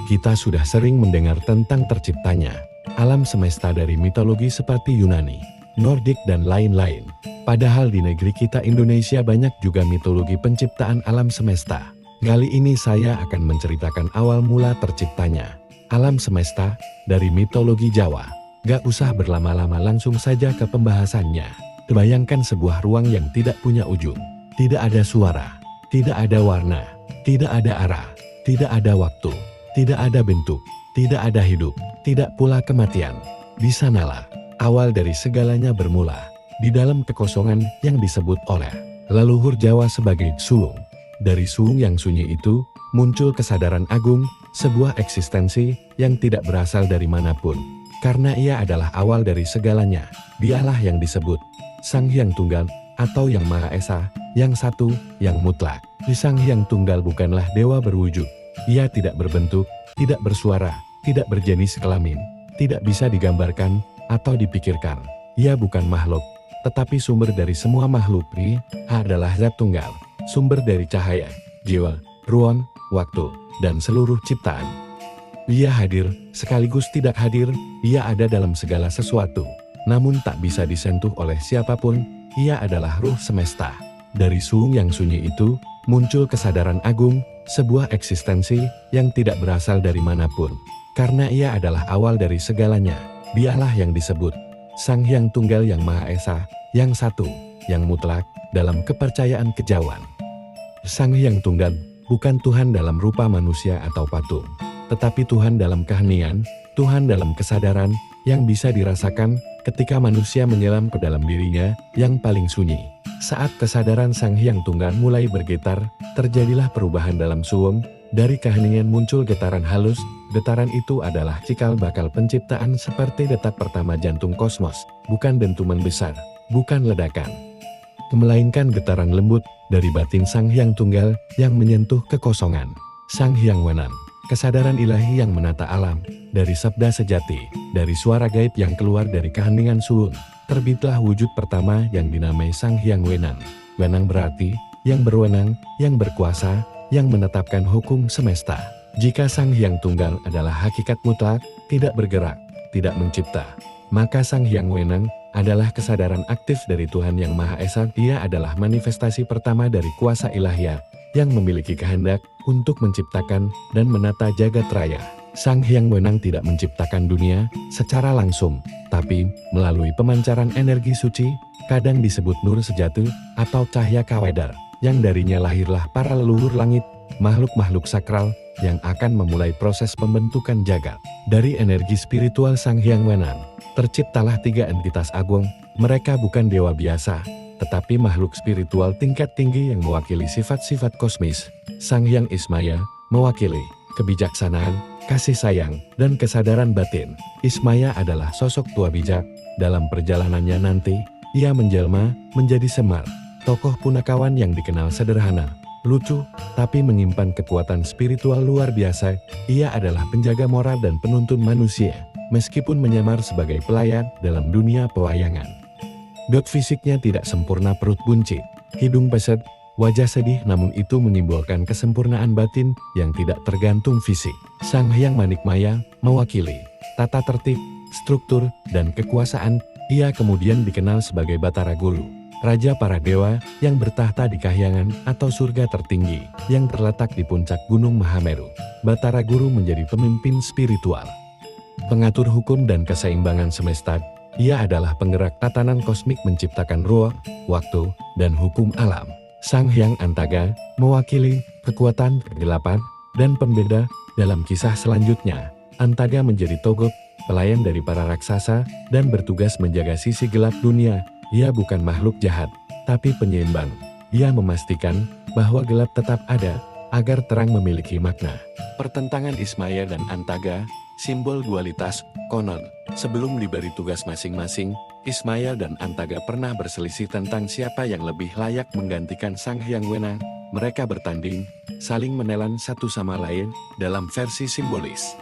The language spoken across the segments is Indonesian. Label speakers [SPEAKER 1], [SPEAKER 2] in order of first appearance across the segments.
[SPEAKER 1] Kita sudah sering mendengar tentang terciptanya alam semesta dari mitologi seperti Yunani, Nordik dan lain-lain. Padahal di negeri kita Indonesia banyak juga mitologi penciptaan alam semesta. Kali ini saya akan menceritakan awal mula terciptanya alam semesta dari mitologi Jawa. Gak usah berlama-lama, langsung saja ke pembahasannya. Bayangkan sebuah ruang yang tidak punya ujung. Tidak ada suara, tidak ada warna, tidak ada arah, tidak ada waktu. Tidak ada bentuk, tidak ada hidup, tidak pula kematian. Di sanalah awal dari segalanya bermula, di dalam kekosongan yang disebut oleh leluhur Jawa sebagai sulung. Dari sulung yang sunyi itu, muncul kesadaran agung, sebuah eksistensi yang tidak berasal dari manapun. Karena ia adalah awal dari segalanya, dialah yang disebut Sang Hyang Tunggal, atau Yang Maha Esa, yang satu, yang mutlak. Di Sang Hyang Tunggal bukanlah dewa berwujud. Ia tidak berbentuk, tidak bersuara, tidak berjenis kelamin, tidak bisa digambarkan atau dipikirkan. Ia bukan makhluk, tetapi sumber dari semua makhluk. Ia adalah zat tunggal, sumber dari cahaya, jiwa, ruang, waktu, dan seluruh ciptaan. Ia hadir, sekaligus tidak hadir. Ia ada dalam segala sesuatu, namun tak bisa disentuh oleh siapapun. Ia adalah ruh semesta. Dari sulung yang sunyi itu, muncul kesadaran agung, sebuah eksistensi yang tidak berasal dari manapun. Karena ia adalah awal dari segalanya, dialah yang disebut Sang Hyang Tunggal yang Maha Esa, yang satu, yang mutlak, dalam kepercayaan kejawan. Sang Hyang Tunggal bukan Tuhan dalam rupa manusia atau patung, tetapi Tuhan dalam keheningan, Tuhan dalam kesadaran, yang bisa dirasakan ketika manusia menyelam ke dalam dirinya yang paling sunyi. Saat kesadaran Sang Hyang Tunggal mulai bergetar, terjadilah perubahan dalam sulung. Dari keheningan muncul getaran halus. Getaran itu adalah cikal bakal penciptaan, seperti detak pertama jantung kosmos. Bukan dentuman besar, bukan ledakan, melainkan getaran lembut dari batin Sang Hyang Tunggal yang menyentuh kekosongan. Sang Hyang Wenang, kesadaran ilahi yang menata alam. Dari sabda sejati, dari suara gaib yang keluar dari keheningan sulung, terbitlah wujud pertama yang dinamai Sang Hyang Wenang. Wenang berarti yang berwenang, yang berkuasa, yang menetapkan hukum semesta. Jika Sang Hyang Tunggal adalah hakikat mutlak, tidak bergerak, tidak mencipta, maka Sang Hyang Wenang adalah kesadaran aktif dari Tuhan yang Maha Esa. Dia adalah manifestasi pertama dari kuasa ilahiyah yang memiliki kehendak untuk menciptakan dan menata jagat raya. Sang Hyang Wenang tidak menciptakan dunia secara langsung, tapi melalui pemancaran energi suci, kadang disebut nur sejati atau cahaya kawedar, yang darinya lahirlah para leluhur langit, makhluk-makhluk sakral, yang akan memulai proses pembentukan jagat. Dari energi spiritual Sang Hyang Wenang, terciptalah tiga entitas agung. Mereka bukan dewa biasa, tetapi makhluk spiritual tingkat tinggi yang mewakili sifat-sifat kosmis. Sang Hyang Ismaya mewakili kebijaksanaan, kasih sayang, dan kesadaran batin. Ismaya adalah sosok tua bijak. Dalam perjalanannya nanti, ia menjelma menjadi Semar, tokoh punakawan yang dikenal sederhana, lucu, tapi menyimpan kekuatan spiritual luar biasa. Ia adalah penjaga moral dan penuntun manusia, meskipun menyamar sebagai pelayan dalam dunia pewayangan. Fisiknya tidak sempurna, perut buncit, hidung pesat, wajah sedih, namun itu menyimbolkan kesempurnaan batin yang tidak tergantung fisik. Sang Hyang Manikmaya mewakili tata tertib, struktur, dan kekuasaan. Ia kemudian dikenal sebagai Batara Guru, raja para dewa yang bertahta di kahyangan atau surga tertinggi yang terletak di puncak Gunung Mahameru. Batara Guru menjadi pemimpin spiritual, pengatur hukum dan keseimbangan semesta. Ia adalah penggerak tatanan kosmik, menciptakan ruang, waktu, dan hukum alam. Sang Hyang Antaga mewakili kekuatan kegelapan dan pembeda. Dalam kisah selanjutnya, Antaga menjadi Togot, pelayan dari para raksasa, dan bertugas menjaga sisi gelap dunia. Ia bukan makhluk jahat, tapi penyeimbang. Ia memastikan bahwa gelap tetap ada, agar terang memiliki makna. Pertentangan Ismaya dan Antaga, simbol dualitas. Konon, sebelum diberi tugas masing-masing, Ismaya dan Antaga pernah berselisih tentang siapa yang lebih layak menggantikan Sang Hyang Wenang. Mereka bertanding, saling menelan satu sama lain, dalam versi simbolis.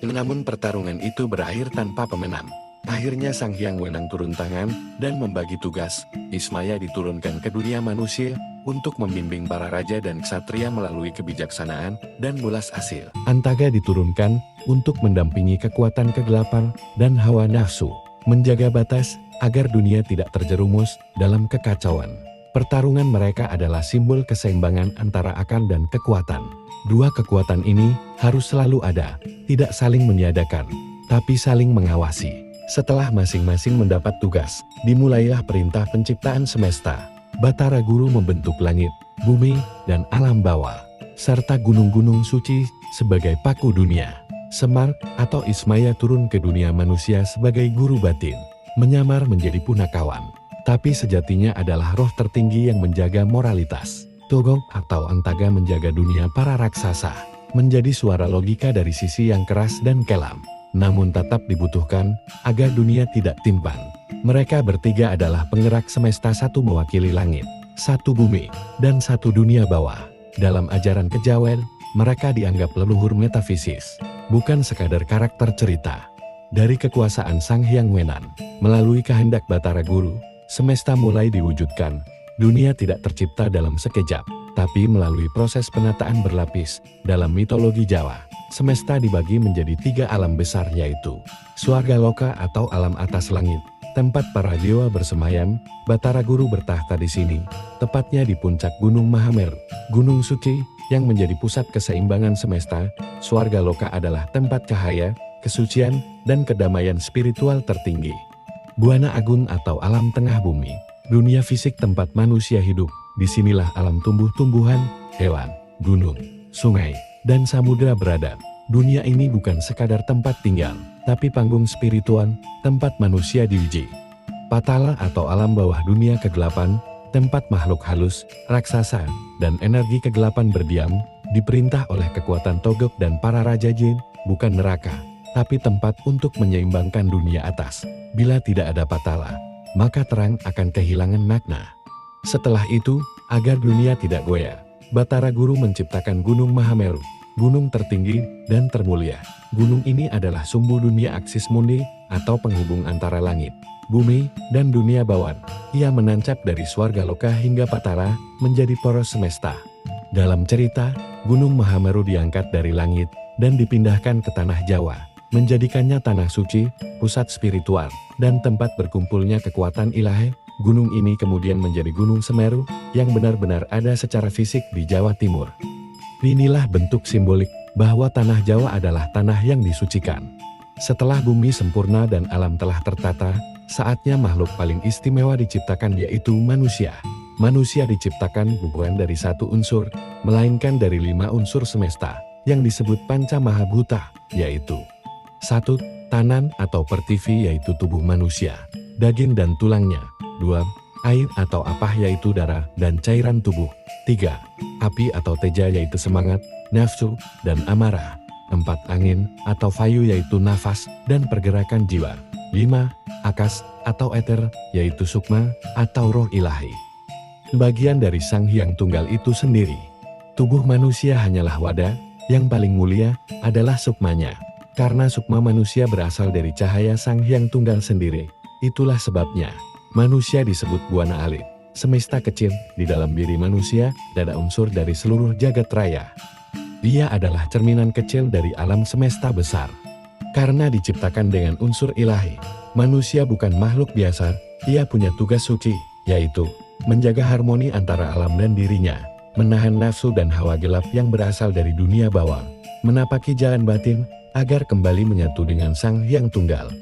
[SPEAKER 1] Namun pertarungan itu berakhir tanpa pemenang. Akhirnya Sang Hyang Wenang turun tangan dan membagi tugas. Ismaya diturunkan ke dunia manusia, untuk membimbing para raja dan ksatria melalui kebijaksanaan dan mulas asil. Antaga diturunkan untuk mendampingi kekuatan kegelapan dan hawa nafsu, menjaga batas agar dunia tidak terjerumus dalam kekacauan. Pertarungan mereka adalah simbol keseimbangan antara akal dan kekuatan. Dua kekuatan ini harus selalu ada, tidak saling meniadakan, tapi saling mengawasi. Setelah masing-masing mendapat tugas, dimulailah perintah penciptaan semesta. Batara Guru membentuk langit, bumi, dan alam bawah, serta gunung-gunung suci sebagai paku dunia. Semar atau Ismaya turun ke dunia manusia sebagai guru batin, menyamar menjadi punakawan, tapi sejatinya adalah roh tertinggi yang menjaga moralitas. Togok atau Antaga menjaga dunia para raksasa, menjadi suara logika dari sisi yang keras dan kelam, namun tetap dibutuhkan agar dunia tidak timpang. Mereka bertiga adalah penggerak semesta, satu mewakili langit, satu bumi, dan satu dunia bawah. Dalam ajaran kejawen, mereka dianggap leluhur metafisis, bukan sekadar karakter cerita. Dari kekuasaan Sang Hyang Wenan, melalui kehendak Batara Guru, semesta mulai diwujudkan. Dunia tidak tercipta dalam sekejap, tapi melalui proses penataan berlapis. Dalam mitologi Jawa, semesta dibagi menjadi 3 alam besar, yaitu Swarga Loka atau alam atas langit, tempat para dewa bersemayam. Batara Guru bertahta di sini, tepatnya di puncak Gunung Mahameru, gunung suci yang menjadi pusat keseimbangan semesta. Swarga Loka adalah tempat cahaya, kesucian, dan kedamaian spiritual tertinggi. Buana Agung atau alam tengah bumi, dunia fisik tempat manusia hidup. Disinilah alam tumbuh-tumbuhan, hewan, gunung, sungai, dan samudera berada. Dunia ini bukan sekadar tempat tinggal, tapi panggung spiritual, tempat manusia diuji. Patala atau alam bawah dunia kegelapan, tempat makhluk halus, raksasa, dan energi kegelapan berdiam, diperintah oleh kekuatan Togok dan para raja jin, bukan neraka, tapi tempat untuk menyeimbangkan dunia atas. Bila tidak ada patala, maka terang akan kehilangan makna. Setelah itu, agar dunia tidak goyah, Batara Guru menciptakan Gunung Mahameru, gunung tertinggi dan termulia. Gunung ini adalah sumbu dunia Aksis Mundi, atau penghubung antara langit, bumi, dan dunia bawah. Ia menancap dari Swarga Loka hingga Patara, menjadi poros semesta. Dalam cerita, Gunung Mahameru diangkat dari langit dan dipindahkan ke tanah Jawa, menjadikannya tanah suci, pusat spiritual, dan tempat berkumpulnya kekuatan ilahi. Gunung ini kemudian menjadi Gunung Semeru, yang benar-benar ada secara fisik di Jawa Timur. Inilah bentuk simbolik bahwa tanah Jawa adalah tanah yang disucikan. Setelah bumi sempurna dan alam telah tertata, saatnya makhluk paling istimewa diciptakan, yaitu manusia. Manusia diciptakan bukan dari satu unsur, melainkan dari 5 unsur semesta, yang disebut Panca Mahabhuta, yaitu 1. Tanan atau pertivi, yaitu tubuh manusia, daging dan tulangnya. 2. Air atau apah, yaitu darah dan cairan tubuh. 3. Api atau teja, yaitu semangat, nafsu, dan amarah. 4. Angin atau vayu, yaitu nafas dan pergerakan jiwa. 5. Akas atau eter, yaitu sukma atau roh ilahi, bagian dari Sang Hyang Tunggal itu sendiri. Tubuh manusia hanyalah wadah, yang paling mulia adalah sukmanya. Karena sukma manusia berasal dari cahaya Sang Hyang Tunggal sendiri, itulah sebabnya manusia disebut Buana Alit. Semesta kecil di dalam diri manusia, ada unsur dari seluruh jagat raya. Dia adalah cerminan kecil dari alam semesta besar. Karena diciptakan dengan unsur ilahi, manusia bukan makhluk biasa. Ia punya tugas suci, yaitu menjaga harmoni antara alam dan dirinya, menahan nafsu dan hawa gelap yang berasal dari dunia bawah, menapaki jalan batin agar kembali menyatu dengan Sang Hyang Tunggal.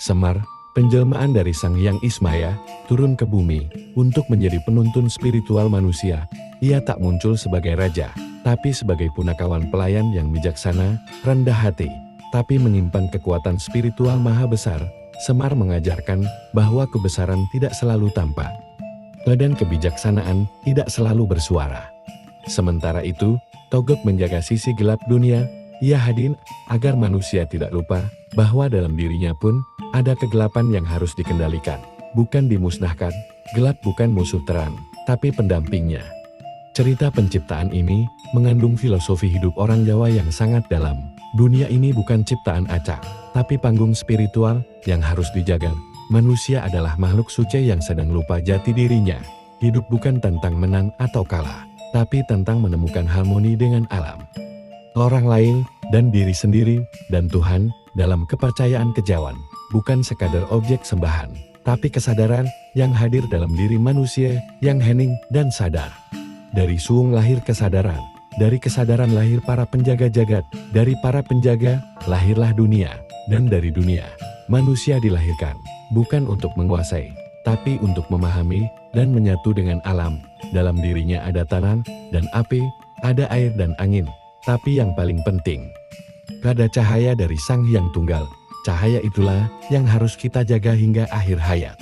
[SPEAKER 1] Semar, penjelmaan dari Sang Hyang Ismaya, turun ke bumi untuk menjadi penuntun spiritual manusia. Ia tak muncul sebagai raja, tapi sebagai punakawan pelayan yang bijaksana, rendah hati, tapi menyimpan kekuatan spiritual maha besar. Semar mengajarkan bahwa kebesaran tidak selalu tampak, dan kebijaksanaan tidak selalu bersuara. Sementara itu, Togok menjaga sisi gelap dunia. Ia hadir agar manusia tidak lupa bahwa dalam dirinya pun ada kegelapan yang harus dikendalikan, bukan dimusnahkan. Gelap bukan musuh terang, tapi pendampingnya. Cerita penciptaan ini mengandung filosofi hidup orang Jawa yang sangat dalam. Dunia ini bukan ciptaan acak, tapi panggung spiritual yang harus dijaga. Manusia adalah makhluk suci yang sedang lupa jati dirinya. Hidup bukan tentang menang atau kalah, tapi tentang menemukan harmoni dengan alam, orang lain, dan diri sendiri, dan Tuhan, dalam kepercayaan kejawen, bukan sekadar objek sembahan, tapi kesadaran yang hadir dalam diri manusia yang hening dan sadar. Dari suung lahir kesadaran, dari kesadaran lahir para penjaga jagat, dari para penjaga lahirlah dunia, dan dari dunia, manusia dilahirkan, bukan untuk menguasai, tapi untuk memahami dan menyatu dengan alam. Dalam dirinya ada tanah dan api, ada air dan angin, tapi yang paling penting, ada cahaya dari Sang Hyang Tunggal. Cahaya itulah yang harus kita jaga hingga akhir hayat.